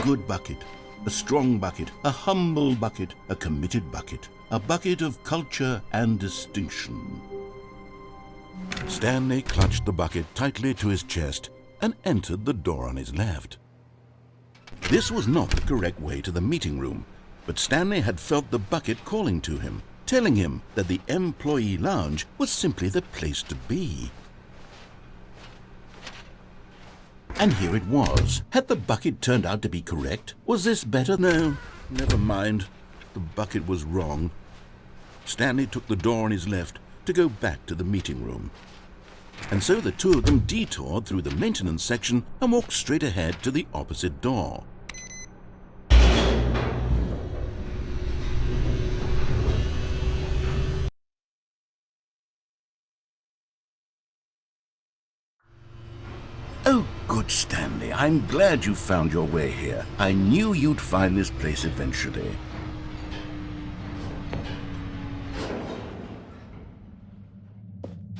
good bucket, a strong bucket, a humble bucket, a committed bucket, a bucket of culture and distinction. Stanley clutched the bucket tightly to his chest and entered the door on his left. This was not the correct way to the meeting room, but Stanley had felt the bucket calling to him, telling him that the employee lounge was simply the place to be. And here it was. Had the bucket turned out to be correct? Was this better? No, never mind. The bucket was wrong. Stanley took the door on his left to go back to the meeting room. And so the two of them detoured through the maintenance section and walked straight ahead to the opposite door. Oh, good Stanley, I'm glad you found your way here. I knew you'd find this place eventually.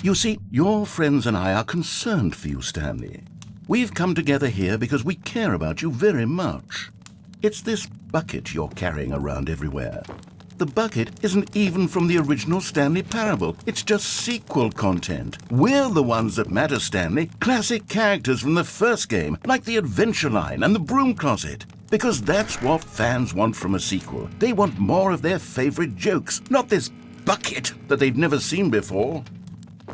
You see, your friends and I are concerned for you, Stanley. We've come together here because we care about you very much. It's this bucket you're carrying around everywhere. The bucket isn't even from the original Stanley Parable. It's just sequel content. We're the ones that matter, Stanley. Classic characters from the first game, like the Adventure Line and the Broom Closet. Because that's what fans want from a sequel. They want more of their favorite jokes, not this bucket that they've never seen before.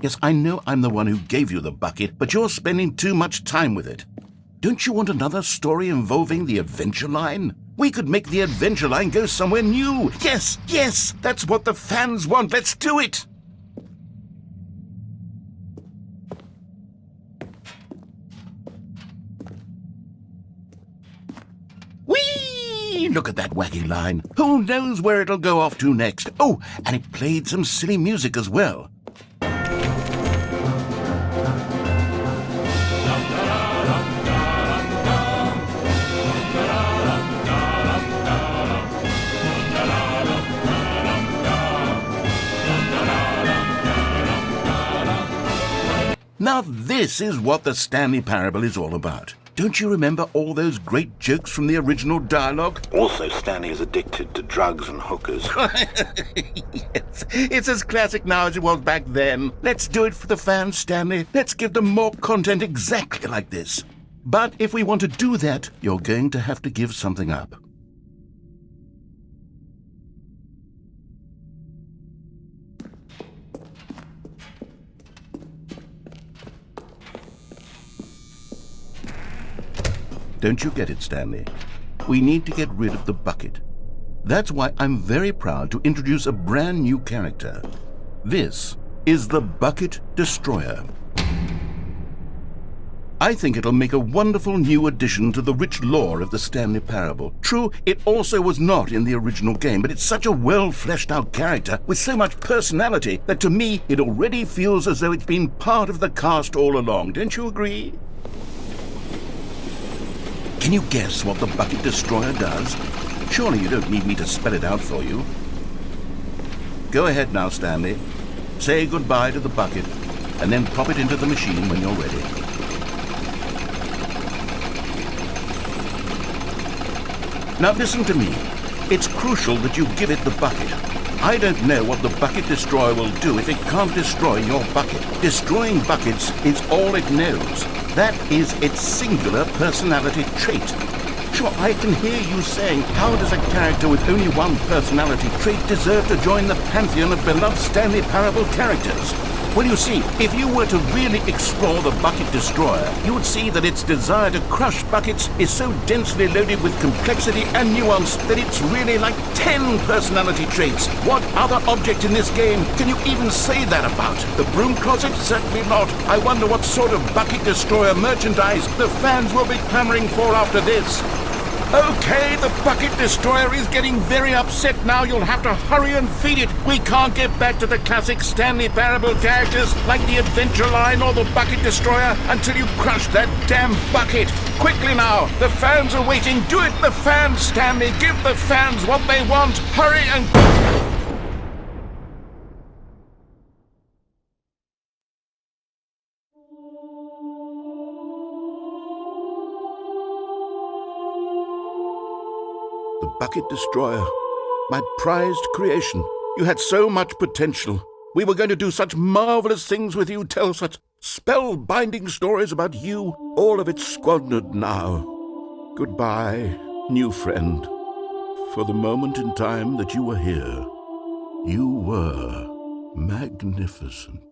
Yes, I know I'm the one who gave you the bucket, but you're spending too much time with it. Don't you want another story involving the Adventure Line? We could make the Adventure Line go somewhere new. Yes, yes, that's what the fans want. Let's do it. Whee! Look at that wacky line. Who knows where it'll go off to next? Oh, and it played some silly music as well. Now this is what the Stanley Parable is all about. Don't you remember all those great jokes from the original dialogue? Also, Stanley is addicted to drugs and hookers. Yes, it's as classic now as it was back then. Let's do it for the fans, Stanley. Let's give them more content exactly like this. But if we want to do that, you're going to have to give something up. Don't you get it, Stanley? We need to get rid of the bucket. That's why I'm very proud to introduce a brand new character. This is the Bucket Destroyer. I think it'll make a wonderful new addition to the rich lore of the Stanley Parable. True, it also was not in the original game, but it's such a well-fleshed-out character with so much personality that to me it already feels as though it's been part of the cast all along. Don't you agree? Can you guess what the Bucket Destroyer does? Surely you don't need me to spell it out for you. Go ahead now, Stanley. Say goodbye to the bucket, and then pop it into the machine when you're ready. Now listen to me. It's crucial that you give it the bucket. I don't know what the Bucket Destroyer will do if it can't destroy your bucket. Destroying buckets is all it knows. That is its singular personality trait. Sure, I can hear you saying, how does a character with only one personality trait deserve to join the pantheon of beloved Stanley Parable characters? Well, you see, if you were to really explore the Bucket Destroyer, you would see that its desire to crush buckets is so densely loaded with complexity and nuance that it's really like 10 personality traits. What other object in this game can you even say that about? The Broom Closet? Certainly not. I wonder what sort of Bucket Destroyer merchandise the fans will be clamoring for after this. Okay, the Bucket Destroyer is getting very upset now. You'll have to hurry and feed it. We can't get back to the classic Stanley Parable characters like the Adventure Line or the Bucket Destroyer until you crush that damn bucket. Quickly now, the fans are waiting. Do it, the fans, Stanley. Give the fans what they want. Hurry and... Bucket Destroyer, my prized creation. You had so much potential. We were going to do such marvelous things with you, tell such spellbinding stories about you. All of it squandered now. Goodbye, new friend. For the moment in time that you were here, you were magnificent.